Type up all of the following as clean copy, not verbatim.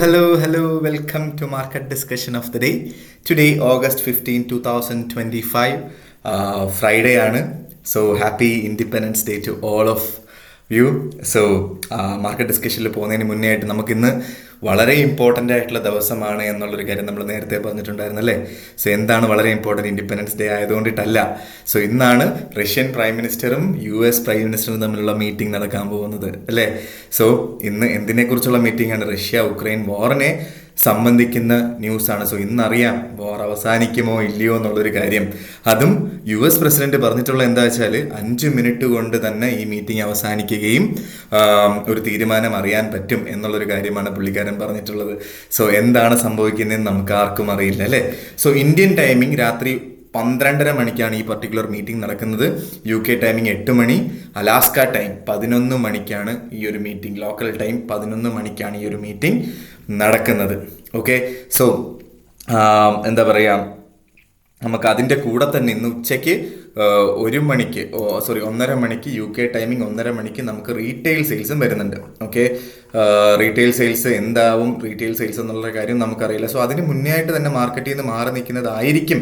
Hello, welcome to market discussion of the day. Today, August 15, 2025, Friday ആണ്. So, happy Independence Day to all of you. So, market ഡിസ്കഷനിൽ പോകുന്നതിന് മുന്നേ ആയിട്ട് നമുക്കിന്ന് വളരെ ഇമ്പോർട്ടൻ്റ് ആയിട്ടുള്ള ദിവസമാണ് എന്നുള്ളൊരു കാര്യം നമ്മൾ നേരത്തെ പറഞ്ഞിട്ടുണ്ടായിരുന്നല്ലേ. സോ എന്താണ് വളരെ ഇമ്പോർട്ടൻറ്റ്? ഇൻഡിപെൻഡൻസ് ഡേ ആയതുകൊണ്ടിട്ടല്ല. സോ ഇന്നാണ് റഷ്യൻ പ്രൈം മിനിസ്റ്ററും US പ്രൈം മിനിസ്റ്ററും തമ്മിലുള്ള മീറ്റിംഗ് നടക്കാൻ പോകുന്നത് അല്ലേ. സോ ഇന്ന് എന്തിനെക്കുറിച്ചുള്ള മീറ്റിംഗ് ആണ്? റഷ്യ ഉക്രൈൻ വാറിനെ സംബന്ധിക്കുന്ന ന്യൂസാണ്. സോ ഇന്നറിയാം വാർ അവസാനിക്കുമോ ഇല്ലയോ എന്നുള്ളൊരു കാര്യം. അതും US പ്രസിഡന്റ് പറഞ്ഞിട്ടുള്ള എന്താ വെച്ചാൽ 5 മിനിറ്റ് കൊണ്ട് തന്നെ ഈ മീറ്റിംഗ് അവസാനിക്കുകയും ഒരു തീരുമാനം അറിയാൻ പറ്റും എന്നുള്ളൊരു കാര്യമാണ് പുള്ളിക്കാരൻ പറഞ്ഞിട്ടുള്ളത്. സോ എന്താണ് സംഭവിക്കുന്നതെന്ന് നമുക്ക് ആർക്കും അറിയില്ല അല്ലേ. സോ ഇന്ത്യൻ ടൈമിംഗ് രാത്രി 12:30 മണിക്കാണ് ഈ പർട്ടിക്കുലർ മീറ്റിംഗ് നടക്കുന്നത്. UK ടൈമിംഗ് 8 മണി, അലാസ്ക ടൈം 11 മണിക്കാണ് ഈ ഒരു മീറ്റിംഗ്. ലോക്കൽ ടൈം 11 മണിക്കാണ് ഈ ഒരു മീറ്റിംഗ് നടക്കുന്നത്. ഓക്കെ, സോ എന്താ പറയുക, നമുക്ക് അതിൻ്റെ കൂടെ തന്നെ ഇന്ന് ഉച്ചയ്ക്ക് 1 മണിക്ക് 1:30 മണിക്ക് UK ടൈമിംഗ് 1:30 മണിക്ക് നമുക്ക് റീറ്റെയിൽ സെയിൽസും വരുന്നുണ്ട്. ഓക്കെ, റീറ്റെയിൽ സെയിൽസ് എന്താവും, റീറ്റെയിൽ സെയിൽസ് എന്നുള്ള കാര്യം നമുക്കറിയില്ല. സോ അതിന് മുന്നേ ആയിട്ട് തന്നെ മാർക്കറ്റിൽ നിന്ന് മാറി നിൽക്കുന്നതായിരിക്കും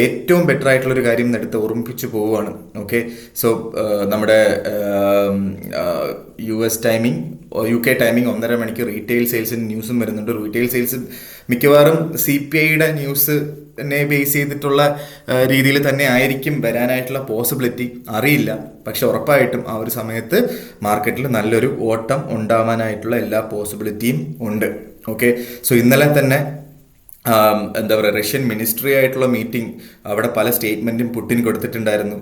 ഏറ്റവും ബെറ്റർ ആയിട്ടുള്ളൊരു കാര്യം എടുത്ത് ഓർമ്മിപ്പിച്ച് പോവുകയാണ്. ഓക്കെ, സോ നമ്മുടെ UK ടൈമിംഗ് 1:30 മണിക്ക് റീറ്റെയിൽ സെയിൽസിന് ന്യൂസും വരുന്നുണ്ട്. റീറ്റെയിൽ സെയിൽസ് മിക്കവാറും CPIയുടെ ന്യൂസിനെ ബേസ് ചെയ്തിട്ടുള്ള രീതിയിൽ തന്നെ ആയിരിക്കും വരാനായിട്ടുള്ള പോസിബിലിറ്റി. അറിയില്ല, പക്ഷെ ഉറപ്പായിട്ടും ആ ഒരു സമയത്ത് മാർക്കറ്റിൽ നല്ലൊരു ഓട്ടം ഉണ്ടാവാനായിട്ടുള്ള എല്ലാ പോസിബിലിറ്റിയും ഉണ്ട്. ഓക്കെ, സോ ഇന്നലെ തന്നെ എന്താ പറയുക, റഷ്യൻ മിനിസ്ട്രി ആയിട്ടുള്ള മീറ്റിംഗ്, അവിടെ പല സ്റ്റേറ്റ്മെൻറ്റും പുടിൻ കൊടുത്തിട്ടുണ്ടായിരുന്നു.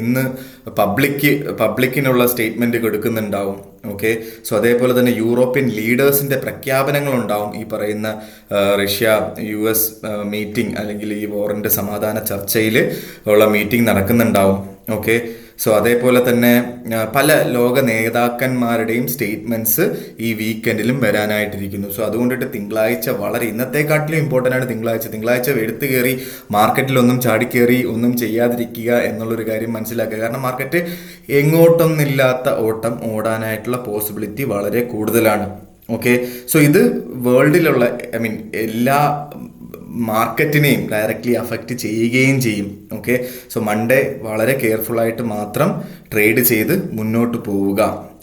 ഇന്ന് പബ്ലിക്കിനുള്ള സ്റ്റേറ്റ്മെൻറ്റ് കൊടുക്കുന്നുണ്ടാവും. ഓക്കെ, സോ അതേപോലെ തന്നെ യൂറോപ്യൻ ലീഡേഴ്സിൻ്റെ പ്രഖ്യാപനങ്ങളുണ്ടാവും. ഈ പറയുന്ന റഷ്യ US മീറ്റിംഗ് അല്ലെങ്കിൽ ഈ വാറിൻ്റെ സമാധാന ചർച്ചയിൽ ഉള്ള മീറ്റിംഗ് നടക്കുന്നുണ്ടാവും. ഓക്കെ, സോ അതേപോലെ തന്നെ പല ലോക നേതാക്കന്മാരുടെയും സ്റ്റേറ്റ്മെൻറ്റ്സ് ഈ വീക്കെൻഡിലും വരാനായിട്ടിരിക്കുന്നു. സോ അതുകൊണ്ടിട്ട് തിങ്കളാഴ്ച വളരെ ഇന്നത്തെക്കാട്ടിലും ഇമ്പോർട്ടൻ്റ് ആണ് തിങ്കളാഴ്ച എടുത്തു കയറി മാർക്കറ്റിലൊന്നും ചാടിക്കയറി ഒന്നും ചെയ്യാതിരിക്കുക എന്നുള്ളൊരു കാര്യം മനസ്സിലാക്കുക. കാരണം മാർക്കറ്റ് എങ്ങോട്ടൊന്നില്ലാത്ത ഓട്ടം ഓടാനായിട്ടുള്ള പോസിബിലിറ്റി വളരെ കൂടുതലാണ്. ഓക്കെ, സോ ഇത് വേൾഡിലുള്ള എല്ലാ മാർക്കറ്റിനെയും ഡയറക്റ്റ്ലി അഫക്റ്റ് ചെയ്യുകയും ചെയ്യും. ഓക്കെ, സോ മൺഡേ വളരെ കെയർഫുള്ളായിട്ട് മാത്രം ട്രേഡ് ചെയ്ത് മുന്നോട്ട് പോവുക.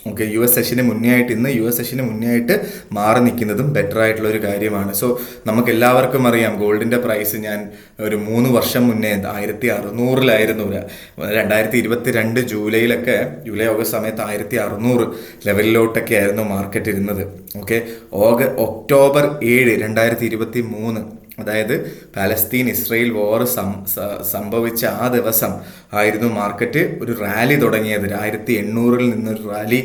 ഓക്കെ, US സെഷന് മുന്നേ ആയിട്ട് മാറി നിൽക്കുന്നതും ബെറ്റർ ആയിട്ടുള്ള ഒരു കാര്യമാണ്. സോ നമുക്ക് എല്ലാവർക്കും അറിയാം ഗോൾഡിൻ്റെ പ്രൈസ് ഞാൻ ഒരു 3 വർഷം മുന്നേ 1600 2022 ജൂലൈ ഓഗസ്റ്റ് സമയത്ത് 1600 ലെവലിലോട്ടൊക്കെ ആയിരുന്നു മാർക്കറ്റ് ഇരുന്നത്. ഓക്കെ, ഒക്ടോബർ 7, 2023, അതായത് പാലസ്തീൻ ഇസ്രയേൽ വാർ സംഭവിച്ച ആ ദിവസം ആയിരുന്നു മാർക്കറ്റ് ഒരു റാലി തുടങ്ങിയത്. 1800 നിന്നൊരു റാലി,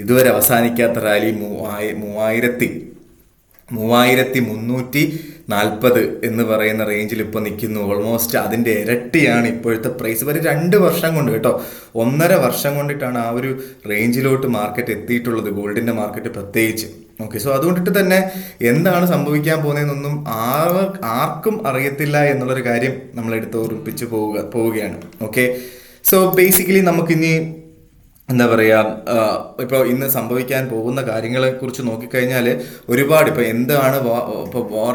ഇതുവരെ അവസാനിക്കാത്ത റാലി 3340 എന്ന് പറയുന്ന റേഞ്ചിൽ ഇപ്പോൾ നിൽക്കുന്നു. ഓൾമോസ്റ്റ് അതിൻ്റെ ഇരട്ടിയാണ് ഇപ്പോഴത്തെ പ്രൈസ്. ഒരു 2 വർഷം കൊണ്ട് കേട്ടോ, 1.5 വർഷം കൊണ്ടിട്ടാണ് ആ ഒരു റേഞ്ചിലോട്ട് മാർക്കറ്റ് എത്തിയിട്ടുള്ളത്, ഗോൾഡിൻ്റെ മാർക്കറ്റ് പ്രത്യേകിച്ച്. ഓക്കെ, സോ അതുകൊണ്ടിട്ട് തന്നെ എന്താണ് സംഭവിക്കാൻ പോകുന്നതെന്നൊന്നും ആർക്കും അറിയത്തില്ല എന്നുള്ളൊരു കാര്യം നമ്മൾ എടുത്ത് ഓർമ്മിപ്പിച്ച് പോവുകയാണ്. ഓക്കെ, സോ ബേസിക്കലി നമുക്കിനി എന്താ പറയുക, ഇപ്പോൾ ഇന്ന് സംഭവിക്കാൻ പോകുന്ന കാര്യങ്ങളെ കുറിച്ച് നോക്കിക്കഴിഞ്ഞാൽ ഒരുപാട്, ഇപ്പോൾ എന്താണ് ഇപ്പോൾ വാർ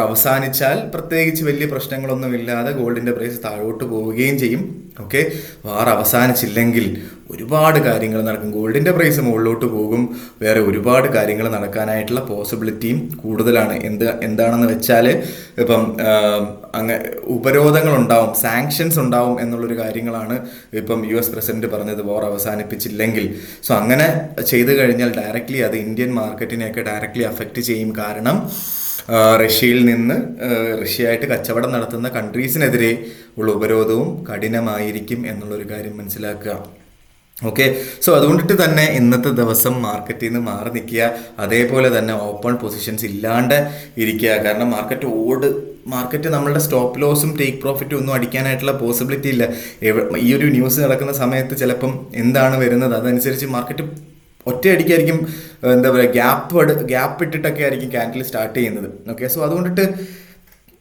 അവസാനിച്ചാൽ പ്രത്യേകിച്ച് വലിയ പ്രശ്നങ്ങളൊന്നുമില്ലാതെ ഗോൾഡിൻ്റെ പ്രൈസ് താഴോട്ട് പോവുകയും ചെയ്യും. ഓക്കെ, വാർ അവസാനിച്ചില്ലെങ്കിൽ ഒരുപാട് കാര്യങ്ങൾ നടക്കും. ഗോൾഡിൻ്റെ പ്രൈസ് മുകളിലോട്ട് പോകും. വേറെ ഒരുപാട് കാര്യങ്ങൾ നടക്കാനായിട്ടുള്ള പോസിബിലിറ്റിയും കൂടുതലാണ്. എന്താണെന്ന് വെച്ചാൽ ഇപ്പം ഉപരോധങ്ങളുണ്ടാവും, സാങ്ഷൻസ് ഉണ്ടാവും എന്നുള്ളൊരു കാര്യങ്ങളാണ് ഇപ്പം US പ്രസിഡന്റ് പറഞ്ഞത്, വാർ അവസാനിപ്പിച്ചില്ലെങ്കിൽ. സോ അങ്ങനെ ചെയ്തു കഴിഞ്ഞാൽ ഡയറക്റ്റ്ലി അത് ഇന്ത്യൻ മാർക്കറ്റിനെയൊക്കെ ഡയറക്റ്റ്ലി അഫക്റ്റ് ചെയ്യും. കാരണം റഷ്യയായിട്ട് കച്ചവടം നടത്തുന്ന കൺട്രീസിനെതിരെ ഉള്ള ഉപരോധവും കഠിനമായിരിക്കും എന്നുള്ളൊരു കാര്യം മനസ്സിലാക്കുക. ഓക്കെ, സോ അതുകൊണ്ടിട്ട് തന്നെ ഇന്നത്തെ ദിവസം മാർക്കറ്റിൽ നിന്ന് മാറി നിൽക്കുക. അതേപോലെ തന്നെ ഓപ്പൺ പൊസിഷൻസ് ഇല്ലാണ്ട് ഇരിക്കുക. കാരണം മാർക്കറ്റ് നമ്മളുടെ സ്റ്റോപ്പ് ലോസും ടേക്ക് പ്രോഫിറ്റും ഒന്നും അടിക്കാനായിട്ടുള്ള പോസിബിലിറ്റി ഇല്ല. ഈ ഒരു ന്യൂസ് നടക്കുന്ന സമയത്ത് ചിലപ്പം എന്താണ് വരുന്നത് അതനുസരിച്ച് മാർക്കറ്റ് ഒറ്റയടിക്കായിരിക്കും എന്താ പറയുക ഗ്യാപ്പ് ഇട്ടിട്ടൊക്കെ ആയിരിക്കും ക്യാൻഡിൽ സ്റ്റാർട്ട് ചെയ്യുന്നത്. ഓക്കെ, സോ അതുകൊണ്ടിട്ട്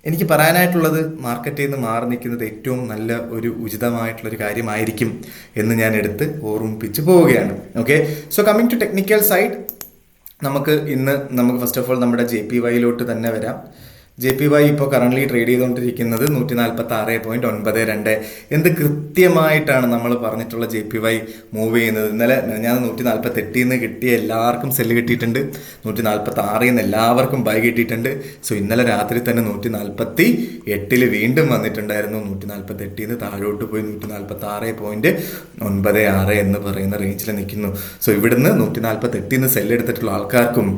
എനിക്ക് പറയാനായിട്ടുള്ളത് മാർക്കറ്റിൽ നിന്ന് മാറി നിൽക്കുന്നത് ഏറ്റവും നല്ല ഒരു ഉചിതമായിട്ടുള്ളൊരു കാര്യമായിരിക്കും എന്ന് ഞാൻ എടുത്ത് ഓർമ്മിപ്പിച്ച് പോവുകയാണ്. Okay, so coming to technical side, നമുക്ക് ഫസ്റ്റ് ഓഫ് ഓൾ നമ്മുടെ JPY തന്നെ വരാം. JPY ഇപ്പോൾ കറണ്ട്ലി ട്രേഡ് ചെയ്തുകൊണ്ടിരിക്കുന്നത് 146.92. എന്ത് കൃത്യമായിട്ടാണ് നമ്മൾ പറഞ്ഞിട്ടുള്ള JPY മൂവ് ചെയ്യുന്നത്. ഇന്നലെ ഞാൻ 148 നിന്ന് കിട്ടിയ എല്ലാവർക്കും സെല്ല് കിട്ടിയിട്ടുണ്ട്, 146 നിന്ന് എല്ലാവർക്കും ബൈ കിട്ടിയിട്ടുണ്ട്. സോ ഇന്നലെ രാത്രി തന്നെ 148 വീണ്ടും വന്നിട്ടുണ്ടായിരുന്നു. 148 നിന്ന് താഴോട്ട് പോയി 146.96 എന്ന് പറയുന്ന റേഞ്ചിൽ നിൽക്കുന്നു. സോ ഇവിടുന്ന് 148 നിന്ന് സെല്ല് എടുത്തിട്ടുള്ള ആൾക്കാർക്കും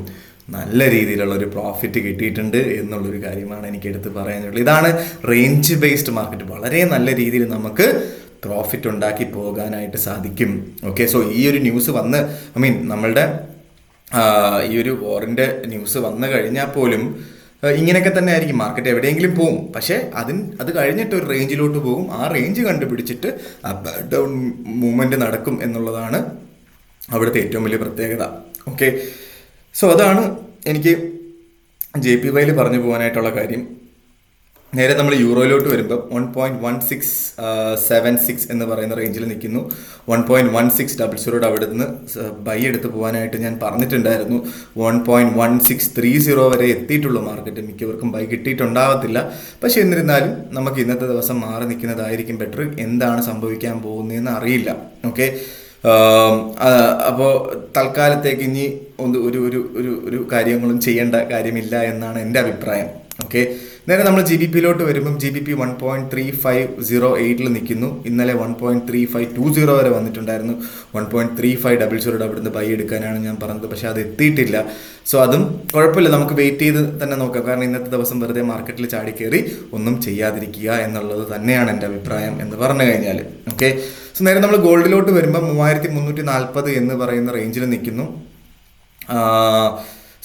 നല്ല രീതിയിലുള്ള ഒരു പ്രോഫിറ്റ് കിട്ടിയിട്ടുണ്ട് എന്നുള്ളൊരു കാര്യമാണ് എനിക്ക് എടുത്ത് പറയാനുള്ളത്. ഇതാണ് റേഞ്ച് ബേസ്ഡ് മാർക്കറ്റ്. വളരെ നല്ല രീതിയിൽ നമുക്ക് പ്രോഫിറ്റ് ഉണ്ടാക്കി പോകാനായിട്ട് സാധിക്കും. ഓക്കെ, സോ ഈ ഒരു ന്യൂസ് നമ്മളുടെ ഈ ഒരു വാറിൻ്റെ ന്യൂസ് വന്നു കഴിഞ്ഞാൽ പോലും ഇങ്ങനെയൊക്കെ തന്നെ ആയിരിക്കും. മാർക്കറ്റ് എവിടെയെങ്കിലും പോകും, പക്ഷേ അത് കഴിഞ്ഞിട്ട് ഒരു റേഞ്ചിലോട്ട് പോകും. ആ റേഞ്ച് കണ്ടുപിടിച്ചിട്ട് അപ്പ് ഡൗൺ മൂവ്മെൻറ്റ് നടക്കും എന്നുള്ളതാണ് അവിടുത്തെ ഏറ്റവും വലിയ പ്രത്യേകത. ഓക്കെ, സോ അതാണ് എനിക്ക് JPY പറഞ്ഞു പോകാനായിട്ടുള്ള കാര്യം. നേരെ നമ്മൾ യൂറോയിലോട്ട് വരുമ്പോൾ 1.1676 എന്ന് പറയുന്ന റേഞ്ചിൽ നിൽക്കുന്നു. 1.1600 അവിടെ നിന്ന് ബൈ എടുത്ത് പോകാനായിട്ട് ഞാൻ പറഞ്ഞിട്ടുണ്ടായിരുന്നു. 1.1630 വരെ എത്തിയിട്ടുള്ളൂ മാർക്കറ്റ്. മിക്കവർക്കും ബൈ കിട്ടിയിട്ടുണ്ടാവത്തില്ല. പക്ഷെ എന്നിരുന്നാലും നമുക്ക് ഇന്നത്തെ ദിവസം മാറി നിൽക്കുന്നതായിരിക്കും ബെറ്റർ. എന്താണ് സംഭവിക്കാൻ പോകുന്നതെന്ന് അറിയില്ല. ഓക്കെ, അപ്പോൾ തൽക്കാലത്തേക്ക് ഇനി ഒരു കാര്യങ്ങളും ചെയ്യേണ്ട കാര്യമില്ല എന്നാണ് എൻ്റെ അഭിപ്രായം. ഓക്കെ, നേരെ നമ്മൾ GBP വരുമ്പം GBP 1.3508 നിൽക്കുന്നു. ഇന്നലെ 1.3520 വരെ വന്നിട്ടുണ്ടായിരുന്നു. 1.3500 അവിടുന്ന് ബൈ എടുക്കാനാണ് ഞാൻ പറഞ്ഞത്, പക്ഷെ അത് എത്തിയിട്ടില്ല. സോ അതും കുഴപ്പമില്ല, നമുക്ക് വെയിറ്റ് ചെയ്ത് തന്നെ നോക്കാം. കാരണം ഇന്നത്തെ ദിവസം വെറുതെ മാർക്കറ്റിൽ ചാടിക്കയറി ഒന്നും ചെയ്യാതിരിക്കുക എന്നുള്ളത് തന്നെയാണ് എൻ്റെ അഭിപ്രായം എന്ന് പറഞ്ഞു കഴിഞ്ഞാൽ. ഓക്കെ, സോ നേരെ നമ്മൾ ഗോൾഡിലോട്ട് വരുമ്പോൾ 3340 എന്ന് പറയുന്ന റേഞ്ചിൽ നിൽക്കുന്നു.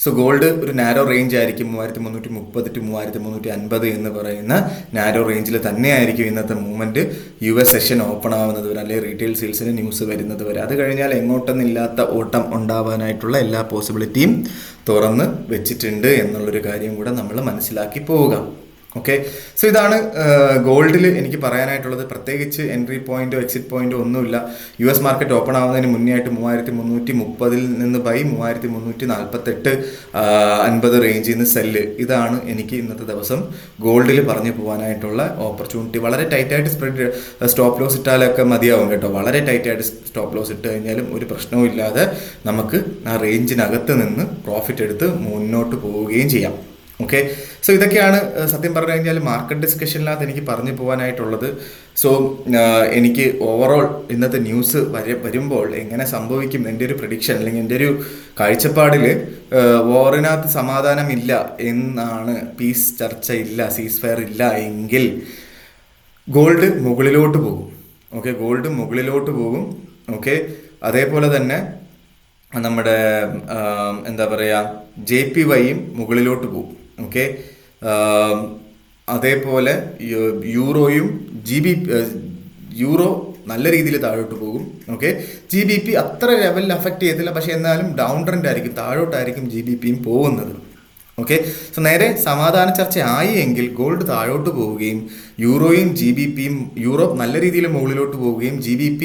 സോ ഗോൾഡ് ഒരു നാരോ റേഞ്ച് ആയിരിക്കും. 3330 to 3350 എന്ന് പറയുന്ന നാരോ റേഞ്ചിൽ തന്നെയായിരിക്കും ഇന്നത്തെ മൂവ്മെൻറ്റ്. US സെഷൻ ഓപ്പൺ ആവുന്നത് വരെ, അല്ലെങ്കിൽ റീറ്റെയിൽ സെയിൽസിന് ന്യൂസ് വരുന്നത് വരെ. അത് കഴിഞ്ഞാൽ എങ്ങോട്ടൊന്നില്ലാത്ത ഓട്ടം ഉണ്ടാവാനായിട്ടുള്ള എല്ലാ പോസിബിലിറ്റിയും തുറന്ന് വെച്ചിട്ടുണ്ട് എന്നുള്ളൊരു കാര്യം കൂടെ നമ്മൾ മനസ്സിലാക്കി പോവുക. ഓക്കെ, സോ ഇതാണ് ഗോൾഡിൽ എനിക്ക് പറയാനായിട്ടുള്ളത്. പ്രത്യേകിച്ച് എൻട്രി പോയിന്റോ എക്സിറ്റ് പോയിന്റോ ഒന്നുമില്ല. US മാർക്കറ്റ് ഓപ്പൺ ആവുന്നതിന് മുന്നേ ആയിട്ട് 3330 നിന്ന് ബൈ 3348.50 റേഞ്ചിൽ നിന്ന് സെല്ല്. ഇതാണ് എനിക്ക് ഇന്നത്തെ ദിവസം ഗോൾഡിൽ പറഞ്ഞു പോകാനായിട്ടുള്ള ഓപ്പർച്യൂണിറ്റി. വളരെ ടൈറ്റായിട്ട് സ്റ്റോപ്പ് ലോസ് ഇട്ടാലൊക്കെ മതിയാവും കേട്ടോ. വളരെ ടൈറ്റായിട്ട് സ്റ്റോപ്പ് ലോസ് ഇട്ട് കഴിഞ്ഞാലും ഒരു പ്രശ്നവും ഇല്ലാതെ നമുക്ക് ആ റേഞ്ചിനകത്ത് നിന്ന് പ്രോഫിറ്റ് എടുത്ത് മുന്നോട്ട് പോവുകയും ചെയ്യാം. ഓക്കെ, സോ ഇതൊക്കെയാണ് സത്യം പറഞ്ഞു കഴിഞ്ഞാൽ മാർക്കറ്റ് ഡിസ്കഷനിനകത്ത് എനിക്ക് പറഞ്ഞു പോകാനായിട്ടുള്ളത്. സോ എനിക്ക് ഓവറോൾ ഇന്നത്തെ ന്യൂസ് വരുമ്പോൾ എങ്ങനെ സംഭവിക്കും, എൻ്റെ ഒരു പ്രഡിക്ഷൻ അല്ലെങ്കിൽ എൻ്റെ ഒരു കാഴ്ചപ്പാടിൽ വാറിനകത്ത് സമാധാനമില്ല എന്നാണ്. പീസ് ചർച്ച ഇല്ല, സീസ് ഫയർ ഇല്ല എങ്കിൽ ഗോൾഡ് മുകളിലോട്ട് പോകും. ഓക്കെ, ഗോൾഡ് മുകളിലോട്ട് പോകും. ഓക്കെ, അതേപോലെ തന്നെ നമ്മുടെ എന്താ പറയുക JPYയും മുകളിലോട്ട് പോകും. ഓക്കെ, അതേപോലെ യൂറോയും യൂറോ നല്ല രീതിയിൽ താഴോട്ട് പോകും. ഓക്കെ, GBP അത്ര ലെവലിൽ അഫക്റ്റ് ചെയ്തില്ല, പക്ഷേ എന്നാലും ഡൗൺ ട്രെൻഡ് ആയിരിക്കും, താഴോട്ടായിരിക്കും GBPയും പോകുന്നത്. ഓക്കെ, സോ നേരെ സമാധാന ചർച്ച ആയി എങ്കിൽ ഗോൾഡ് താഴോട്ട് പോവുകയും യൂറോയും GBPയും യൂറോ നല്ല രീതിയിൽ മുകളിലോട്ട് പോവുകയും GBP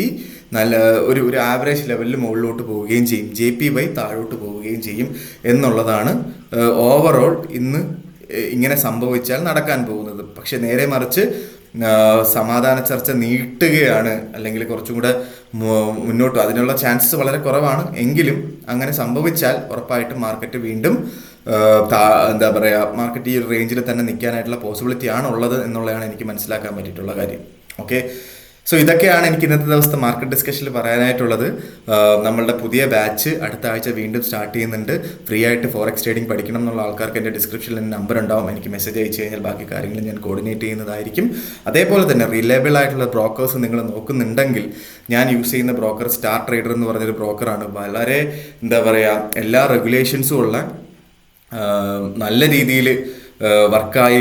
നല്ല ഒരു ആവറേജ് ലെവലിൽ മുകളിലോട്ട് പോവുകയും ചെയ്യും. JPY താഴോട്ട് പോവുകയും ചെയ്യും എന്നുള്ളതാണ് ഓവറോൾ ഇന്ന് ഇങ്ങനെ സംഭവിച്ചാൽ നടക്കാൻ പോകുന്നത്. പക്ഷെ നേരെ മറിച്ച് സമാധാന ചർച്ച നീട്ടുകയാണ്, അല്ലെങ്കിൽ കുറച്ചും കൂടെ മുന്നോട്ട് അതിനുള്ള ചാൻസസ് വളരെ കുറവാണ്. എങ്കിലും അങ്ങനെ സംഭവിച്ചാൽ ഉറപ്പായിട്ടും മാർക്കറ്റ് വീണ്ടും എന്താ പറയുക, മാർക്കറ്റ് ഈ റേഞ്ചിൽ തന്നെ നിൽക്കാനായിട്ടുള്ള പോസിബിലിറ്റി ആണുള്ളത് എന്നുള്ളതാണ് എനിക്ക് മനസ്സിലാക്കാൻ പറ്റിയിട്ടുള്ള കാര്യം. ഓക്കെ, സോ ഇതൊക്കെയാണ് എനിക്ക് ഇന്നത്തെ ദിവസത്തെ മാർക്കറ്റ് ഡിസ്കഷനിൽ പറയാനായിട്ടുള്ളത്. നമ്മളുടെ പുതിയ ബാച്ച് അടുത്ത ആഴ്ച വീണ്ടും സ്റ്റാർട്ട് ചെയ്യുന്നുണ്ട്. ഫ്രീ ആയിട്ട് ഫോറക്സ് ട്രേഡിംഗ് പഠിക്കണം എന്നുള്ള ആൾക്കാർക്ക് എൻ്റെ ഡിസ്ക്രിപ്ഷനിൽ നമ്പർ ഉണ്ടാവും. എനിക്ക് മെസ്സേജ് അയച്ചു കഴിഞ്ഞാൽ ബാക്കി കാര്യങ്ങൾ ഞാൻ കോർഡിനേറ്റ് ചെയ്യുന്നതായിരിക്കും. അതേപോലെ തന്നെ റിലയബിൾ ആയിട്ടുള്ള ബ്രോക്കേഴ്സ് നിങ്ങൾ നോക്കുന്നുണ്ടെങ്കിൽ ഞാൻ യൂസ് ചെയ്യുന്ന ബ്രോക്കർ സ്റ്റാർ ട്രേഡർ എന്ന് പറഞ്ഞൊരു ബ്രോക്കറാണ്. വളരെ എന്താ പറയുക, എല്ലാ റെഗുലേഷൻസും ഉള്ള നല്ല രീതിയിൽ വർക്കായി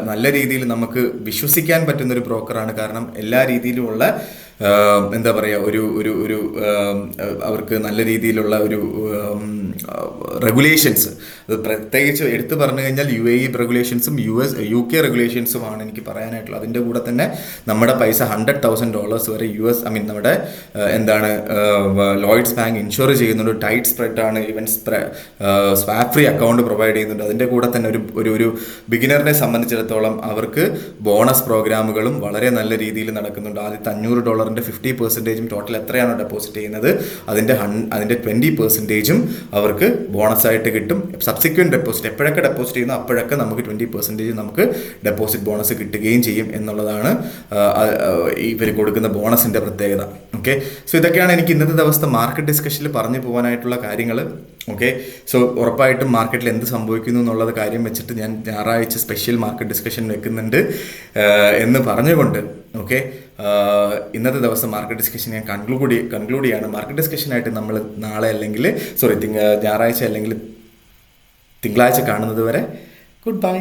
നല്ല രീതിയിൽ നമുക്ക് വിശ്വസിക്കാൻ പറ്റുന്നൊരു ബ്രോക്കറാണ്. കാരണം എല്ലാ രീതിയിലുമുള്ള എന്താ പറയുക ഒരു ഒരു ഒരു അവർക്ക് നല്ല രീതിയിലുള്ള ഒരു റെഗുലേഷൻസ്, അത് പ്രത്യേകിച്ച് എടുത്തു പറഞ്ഞു കഴിഞ്ഞാൽ UAE റെഗുലേഷൻസും UK റെഗുലേഷൻസുമാണ് എനിക്ക് പറയാനായിട്ടുള്ളത്. അതിൻ്റെ കൂടെ തന്നെ നമ്മുടെ പൈസ $100,000 വരെ നമ്മുടെ എന്താണ് ലോയിഡ്സ് ബാങ്ക് ഇൻഷുർ ചെയ്യുന്നുണ്ട്. ടൈറ്റ് സ്പ്രെഡ് ആണ്, even swap free account provide ചെയ്യുന്നുണ്ട്. അതിൻ്റെ കൂടെ തന്നെ ഒരു ബിഗിനറിനെ സംബന്ധിച്ചിടത്തോളം അവർക്ക് ബോണസ് പ്രോഗ്രാമുകളും വളരെ നല്ല രീതിയിൽ നടക്കുന്നുണ്ട്. ആദ്യത്തെ $500 50% ടോട്ടൽ എത്രയാണോ ഡെപ്പോസിറ്റ് ചെയ്യുന്നത് അതിൻ്റെ 20% അവർക്ക് ബോണസായിട്ട് കിട്ടും. സബ്സിക്വൻറ്റ് ഡെപ്പോസിറ്റ് എപ്പോഴൊക്കെ ഡെപ്പോസിറ്റ് ചെയ്യുന്നു അപ്പോഴൊക്കെ നമുക്ക് 20% നമുക്ക് ഡെപ്പോസിറ്റ് ബോണസ് കിട്ടുകയും ചെയ്യും എന്നുള്ളതാണ് ഇവർ കൊടുക്കുന്ന ബോണസിൻ്റെ പ്രത്യേകത. ഓക്കെ, സോ ഇതൊക്കെയാണ് എനിക്ക് ഇന്നത്തെ ദിവസത്തെ മാർക്കറ്റ് ഡിസ്കഷനിൽ പറഞ്ഞു പോകാനായിട്ടുള്ള കാര്യങ്ങൾ. ഓക്കെ, സോ ഉറപ്പായിട്ടും മാർക്കറ്റിൽ എന്ത് സംഭവിക്കുന്നു എന്നുള്ളത് കാര്യം വെച്ചിട്ട് ഞാൻ ഞായറാഴ്ച സ്പെഷ്യൽ മാർക്കറ്റ് ഡിസ്കഷൻ വെക്കുന്നുണ്ട് എന്ന് പറഞ്ഞുകൊണ്ട് ഓക്കെ, ഇന്നത്തെ ദിവസം മാർക്കറ്റ് ഡിസ്കഷൻ ഞാൻ കൺക്ലൂഡ് ചെയ്യാണ്. മാർക്കറ്റ് ഡിസ്കഷനായിട്ട് നമ്മൾ നാളെ അല്ലെങ്കിൽ ഞായറാഴ്ച അല്ലെങ്കിൽ തിങ്കളാഴ്ച കാണുന്നത് വരെ ഗുഡ് ബൈ.